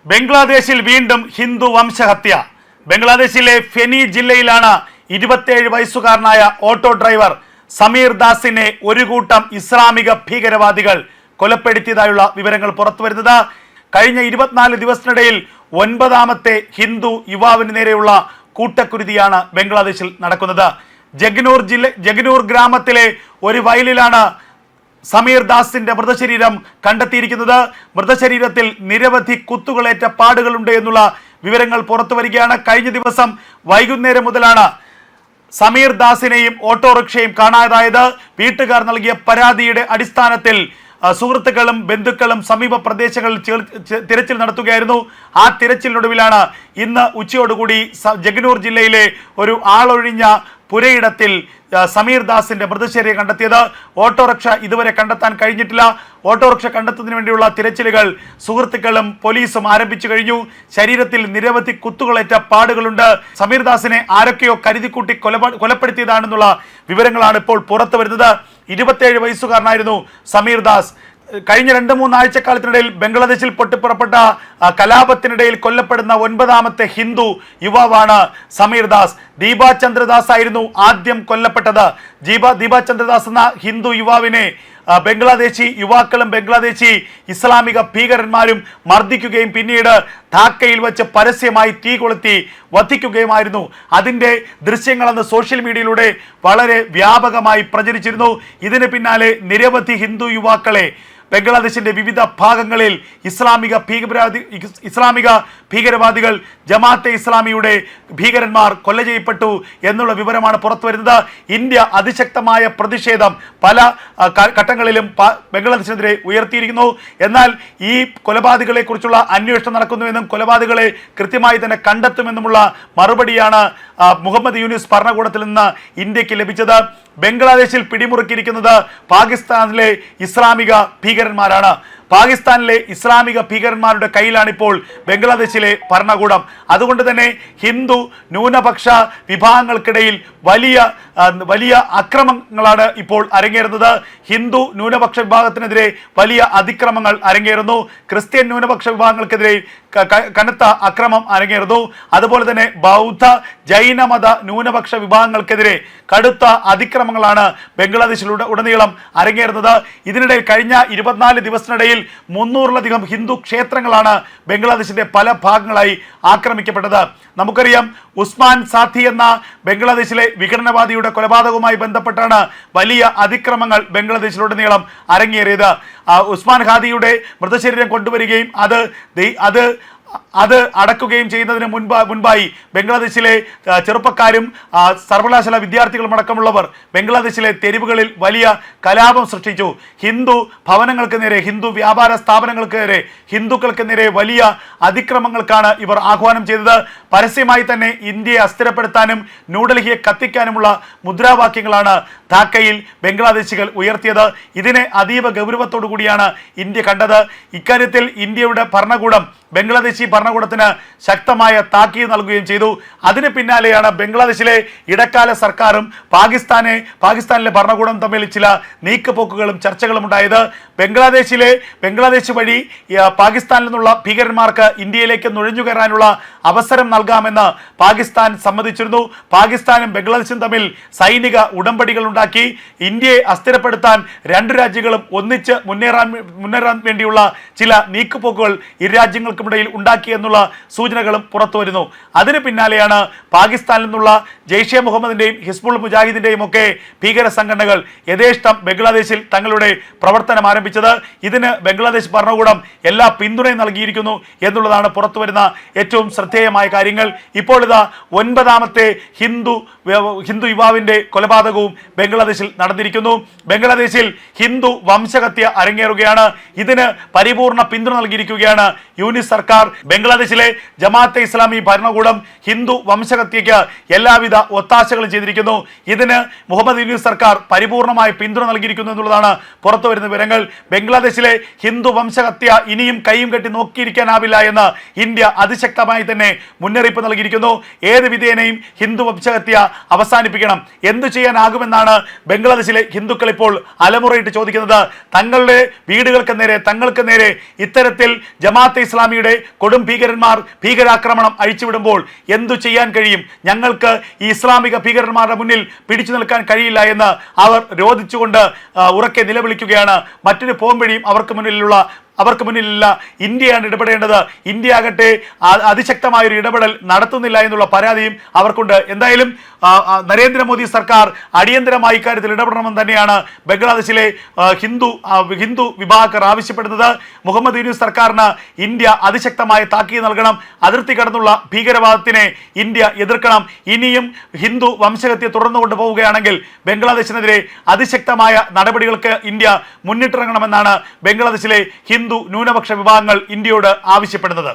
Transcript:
ബംഗ്ലാദേശിൽ വീണ്ടും ഹിന്ദു വംശഹത്യ. ബംഗ്ലാദേശിലെ ഫെനി ജില്ലയിലാണ് 27 വയസ്സുകാരനായ ഓട്ടോ ഡ്രൈവർ സമീർ ദാസിനെ ഒരു കൂട്ടം ഇസ്ലാമിക ഭീകരവാദികൾ കൊലപ്പെടുത്തിയതായുള്ള വിവരങ്ങൾ പുറത്തുവരുന്നത്. കഴിഞ്ഞ 24 ദിവസത്തിനിടയിൽ 9ാമത്തെ ഹിന്ദു യുവാവിന് നേരെയുള്ള കൂട്ടക്കുരുതിയാണ് ബംഗ്ലാദേശിൽ നടക്കുന്നത്. ജഗ്നൂർ ഗ്രാമത്തിലെ ഒരു വയലിലാണ് സമീർ ദാസിന്റെ മൃതശരീരം കണ്ടെത്തിയിരിക്കുന്നത്. മൃതശരീരത്തിൽ നിരവധി കുത്തുകളേറ്റ പാടുകളുണ്ട് എന്നുള്ള വിവരങ്ങൾ പുറത്തു വരികയാണ്. കഴിഞ്ഞ ദിവസം വൈകുന്നേരം മുതലാണ് സമീർ ദാസിനെയും ഓട്ടോറിക്ഷയും കാണാതായത്. വീട്ടുകാർ നൽകിയ പരാതിയുടെ അടിസ്ഥാനത്തിൽ സുഹൃത്തുക്കളും ബന്ധുക്കളും സമീപ പ്രദേശങ്ങളിൽ തിരച്ചിൽ നടത്തുകയായിരുന്നു. ആ തിരച്ചിലിനൊടുവിലാണ് ഇന്ന് ഉച്ചയോടുകൂടി ജഗ്നൂർ ജില്ലയിലെ ഒരു ആളൊഴിഞ്ഞ പുരയിടത്തിൽ സമീർ ദാസിന്റെ മൃതശരീരം കണ്ടെത്തിയത്. ഓട്ടോറിക്ഷ ഇതുവരെ കണ്ടെത്താൻ കഴിഞ്ഞിട്ടില്ല. ഓട്ടോറിക്ഷ കണ്ടെത്തുന്നതിന് വേണ്ടിയുള്ള തിരച്ചിലുകൾ സുഹൃത്തുക്കളും പോലീസും ആരംഭിച്ചു കഴിഞ്ഞു. ശരീരത്തിൽ നിരവധി കുത്തുകളേറ്റ പാടുകളുണ്ട്. സമീർ ദാസിനെ ആരൊക്കെയോ കരുതിക്കൂട്ടി കൊലപ്പെടുത്തിയതാണെന്നുള്ള വിവരങ്ങളാണ് ഇപ്പോൾ പുറത്തു വരുന്നത്. 27 വയസ്സുകാരനായിരുന്നു സമീർ ദാസ്. കഴിഞ്ഞ 2-3 ആഴ്ചക്കാലത്തിനിടയിൽ ബംഗ്ലാദേശിൽ പൊട്ടിപ്പുറപ്പെട്ട കലാപത്തിനിടയിൽ കൊല്ലപ്പെടുന്ന 9ാമത്തെ ഹിന്ദു യുവാവാണ് സമീർ ദാസ്. ദീപാ ചന്ദ്രദാസ് ആയിരുന്നു ആദ്യം കൊല്ലപ്പെട്ടത്. ദീപാ ചന്ദ്രദാസ് എന്ന ഹിന്ദു യുവാവിനെ ബംഗ്ലാദേശി യുവാക്കളും ബംഗ്ലാദേശി ഇസ്ലാമിക ഭീകരന്മാരും മർദ്ദിക്കുകയും പിന്നീട് ധാക്കയിൽ വെച്ച് പരസ്യമായി തീ കൊളുത്തി വധിക്കുകയുമായിരുന്നു. അതിൻ്റെ ദൃശ്യങ്ങളെന്ന് സോഷ്യൽ മീഡിയയിലൂടെ വളരെ വ്യാപകമായി പ്രചരിച്ചിരുന്നു. ഇതിന് പിന്നാലെ നിരവധി ഹിന്ദു യുവാക്കളെ ബംഗ്ലാദേശിന്റെ വിവിധ ഭാഗങ്ങളിൽ ഇസ്ലാമിക ഭീകരവാദികൾ ജമാഅത്തെ ഇസ്ലാമിയുടെ ഭീകരന്മാർ കൊല ചെയ്യപ്പെട്ടു എന്നുള്ള വിവരമാണ് പുറത്തു വരുന്നത്. ഇന്ത്യ അതിശക്തമായ പ്രതിഷേധം പല ഘട്ടങ്ങളിലും ബംഗ്ലാദേശിനെതിരെ ഉയർത്തിയിരിക്കുന്നു. എന്നാൽ ഈ കൊലപാതകളെ കുറിച്ചുള്ള അന്വേഷണം നടക്കുന്നുവെന്നും കൊലപാതകളെ കൃത്യമായി തന്നെ കണ്ടെത്തുമെന്നുമുള്ള മറുപടിയാണ് മുഹമ്മദ് യൂനിസ് ഭരണകൂടത്തിൽ നിന്ന് ഇന്ത്യക്ക് ലഭിച്ചത്. ബംഗ്ലാദേശിൽ പിടിമുറുക്കിയിരിക്കുന്നത് പാകിസ്ഥാനിലെ ഇസ്ലാമിക ഭീകരന്മാരാണ്. പാകിസ്ഥാനിലെ ഇസ്ലാമിക ഭീകരന്മാരുടെ കയ്യിലാണിപ്പോൾ ബംഗ്ലാദേശിലെ ഭരണകൂടം. അതുകൊണ്ട് തന്നെ ഹിന്ദു ന്യൂനപക്ഷ വിഭാഗങ്ങൾക്കിടയിൽ വലിയ അക്രമങ്ങളാണ് ഇപ്പോൾ അരങ്ങേറുന്നത്. ഹിന്ദു ന്യൂനപക്ഷ വിഭാഗത്തിനെതിരെ വലിയ അതിക്രമങ്ങൾ അരങ്ങേറുന്നു. ക്രിസ്ത്യൻ ന്യൂനപക്ഷ വിഭാഗങ്ങൾക്കെതിരെ കനത്ത അക്രമം അരങ്ങേറുന്നു. അതുപോലെ തന്നെ ബൗദ്ധ ജൈനമത ന്യൂനപക്ഷ വിഭാഗങ്ങൾക്കെതിരെ കടുത്ത അതിക്രമങ്ങളാണ് ബംഗ്ലാദേശിലുടനീളം അരങ്ങേറുന്നത്. ഇതിനിടയിൽ കഴിഞ്ഞ 24 ദിവസത്തിനിടയിൽ 300-ലധികം ഹിന്ദു ക്ഷേത്രങ്ങളാണ് ബംഗ്ലാദേശിന്റെ പല ഭാഗങ്ങളായി ആക്രമിക്കപ്പെട്ടത്. നമുക്കറിയാം, ഉസ്മാൻ സാത്തി എന്ന ബംഗ്ലാദേശിലെ വിഘടനവാദിയുടെ കൊലപാതകവുമായി ബന്ധപ്പെട്ടാണ് വലിയ അതിക്രമങ്ങൾ ബംഗ്ലാദേശിലുടനീളം അരങ്ങേറിയത്. ഉസ്മാൻ ഖാദിയുടെ മൃതശരീരം കൊണ്ടുവരികയും അത് അടക്കുകയും ചെയ്യുന്നതിന് മുൻപായി ബംഗ്ലാദേശിലെ ചെറുപ്പക്കാരും സർവകലാശാല വിദ്യാർത്ഥികളും അടക്കമുള്ളവർ ബംഗ്ലാദേശിലെ തെരുവുകളിൽ വലിയ കലാപം സൃഷ്ടിച്ചു. ഹിന്ദു ഭവനങ്ങൾക്ക് നേരെ, ഹിന്ദു വ്യാപാര സ്ഥാപനങ്ങൾക്ക് നേരെ, ഹിന്ദുക്കൾക്ക് നേരെ വലിയ അതിക്രമങ്ങൾക്കാണ് ഇവർ ആഹ്വാനം ചെയ്തത്. പരസ്യമായി തന്നെ ഇന്ത്യയെ അസ്ഥിരപ്പെടുത്താനും ന്യൂഡൽഹിയെ കത്തിക്കാനുമുള്ള മുദ്രാവാക്യങ്ങളാണ് ധാക്കയിൽ ബംഗ്ലാദേശികൾ ഉയർത്തിയത്. ഇതിനെ അതീവ ഗൗരവത്തോടു കൂടിയാണ് ഇന്ത്യ കണ്ടത്. ഇക്കാര്യത്തിൽ ഇന്ത്യയുടെ ഭരണകൂടം ബംഗ്ലാദേശി ഭരണകൂടത്തിന് ശക്തമായ താക്കീത് നൽകുകയും ചെയ്തു. അതിന് പിന്നാലെയാണ് ബംഗ്ലാദേശിലെ ഇടക്കാല സർക്കാരും പാകിസ്ഥാനിലെ ഭരണകൂടം തമ്മിൽ ചില നീക്കുപോക്കുകളും ചർച്ചകളും ഉണ്ടായത്. ബംഗ്ലാദേശ് വഴി പാകിസ്ഥാനിൽ നിന്നുള്ള ഭീകരന്മാർക്ക് ഇന്ത്യയിലേക്ക് നുഴഞ്ഞു കയറാനുള്ള അവസരം നൽകാമെന്ന് പാകിസ്ഥാൻ സമ്മതിച്ചിരുന്നു. പാകിസ്ഥാനും ബംഗ്ലാദേശും തമ്മിൽ സൈനിക ഉടമ്പടികൾ ഉണ്ടാക്കി ഇന്ത്യയെ അസ്ഥിരപ്പെടുത്താൻ 2 രാജ്യങ്ങളും ഒന്നിച്ച് മുന്നേറാൻ വേണ്ടിയുള്ള ചില നീക്കുപോക്കുകൾ ഇരു രാജ്യങ്ങൾക്കുമിടയിൽ ഉണ്ടാക്കി എന്നുള്ള സൂചനകളും പുറത്തു വരുന്നു. അതിന് പിന്നാലെയാണ് പാകിസ്ഥാനിൽ നിന്നുള്ള ജെയ്ഷെ മുഹമ്മദിന്റെയും ഹിസ്ബുൾ മുജാഹിദിന്റെയും ഒക്കെ ഭീകര സംഘടനകൾ യഥേഷ്ടം ബംഗ്ലാദേശിൽ തങ്ങളുടെ പ്രവർത്തനം ആരംഭിച്ചത്. ഇതിന് ബംഗ്ലാദേശ് ഭരണകൂടം എല്ലാ പിന്തുണയും നൽകിയിരിക്കുന്നു എന്നുള്ളതാണ് പുറത്തു വരുന്ന ഏറ്റവും ശ്രദ്ധേയമായ കാര്യങ്ങൾ. ഇപ്പോൾ ഇതാ 9ാമത്തെ ഹിന്ദു യുവാവിന്റെ കൊലപാതകവും ബംഗ്ലാദേശിൽ നടന്നിരിക്കുന്നു. ബംഗ്ലാദേശിൽ ഹിന്ദു വംശഹത്യ അരങ്ങേറുകയാണ്. ഇതിന് പരിപൂർണ പിന്തുണ നൽകിയിരിക്കുകയാണ് യൂനിസ് സർക്കാർ. ബംഗ്ലാദേശിലെ ജമാഅത്തെ ഇസ്ലാമി ഭരണകൂടം ഹിന്ദു വംശഹത്യയ്ക്ക് എല്ലാവിധ ഒത്താശകളും ചെയ്തിരിക്കുന്നു. ഇതിന് മുഹമ്മദ് യൂനിസ് സർക്കാർ പരിപൂർണമായി പിന്തുണ നൽകിയിരിക്കുന്നു എന്നുള്ളതാണ് പുറത്തു വരുന്ന വിവരങ്ങൾ. ബംഗ്ലാദേശിലെ ഹിന്ദു വംശഹത്യ ഇനിയും കൈയും കെട്ടി നോക്കിയിരിക്കാനാവില്ല എന്ന് ഇന്ത്യ അതിശക്തമായി തന്നെ തന്നെ മുന്നറിയിപ്പ് നൽകിയിരിക്കുന്നു. ഏത് വിധേനയും ഹിന്ദു വംശഹത്യ അവസാനിപ്പിക്കണം. എന്തു ചെയ്യാനാകുമെന്നാണ് ബംഗ്ലാദേശിലെ ഹിന്ദുക്കൾ ഇപ്പോൾ അലമുറയിട്ട് ചോദിക്കുന്നത്. തങ്ങളുടെ വീടുകൾക്ക് നേരെ, തങ്ങൾക്ക് നേരെ ഇത്തരത്തിൽ ജമാഅത്തെ ഇസ്ലാമിയുടെ കൊടും ഭീകരന്മാർ ഭീകരാക്രമണം അഴിച്ചുവിടുമ്പോൾ എന്തു ചെയ്യാൻ കഴിയും? ഞങ്ങൾക്ക് ഈ ഇസ്ലാമിക ഭീകരന്മാരുടെ മുന്നിൽ പിടിച്ചു നിൽക്കാൻ കഴിയില്ല എന്ന് അവർ രോധിച്ചുകൊണ്ട് ഉറക്കെ നിലവിളിക്കുകയാണ്. മറ്റൊരു പോംവഴിയും അവർക്ക് മുന്നിലില്ല. ഇന്ത്യയാണ് ഇടപെടേണ്ടത്. ഇന്ത്യ ആകട്ടെ അതിശക്തമായൊരു ഇടപെടൽ നടത്തുന്നില്ല എന്നുള്ള പരാതിയും അവർക്കുണ്ട്. എന്തായാലും നരേന്ദ്രമോദി സർക്കാർ അടിയന്തരമായി ഇക്കാര്യത്തിൽ ഇടപെടണമെന്ന് തന്നെയാണ് ബംഗ്ലാദേശിലെ ഹിന്ദു വിഭാഗക്കാർ ആവശ്യപ്പെടുന്നത്. മുഹമ്മദ് യൂനൂസ് സർക്കാരിന് ഇന്ത്യ അതിശക്തമായ താക്കീത് നൽകണം. അതിർത്തി കടന്നുള്ള ഭീകരവാദത്തിനെ ഇന്ത്യ എതിർക്കണം. ഇനിയും ഹിന്ദു വംശഹത്യ തുടർന്നു കൊണ്ടുപോവുകയാണെങ്കിൽ ബംഗ്ലാദേശിനെതിരെ അതിശക്തമായ നടപടികൾക്ക് ഇന്ത്യ മുന്നിട്ടിറങ്ങണമെന്നാണ് ബംഗ്ലാദേശിലെ ഹിന്ദു ന്യൂനപക്ഷ വിഭാഗങ്ങൾ ഇന്ത്യയോട് ആവശ്യപ്പെടുന്നത്.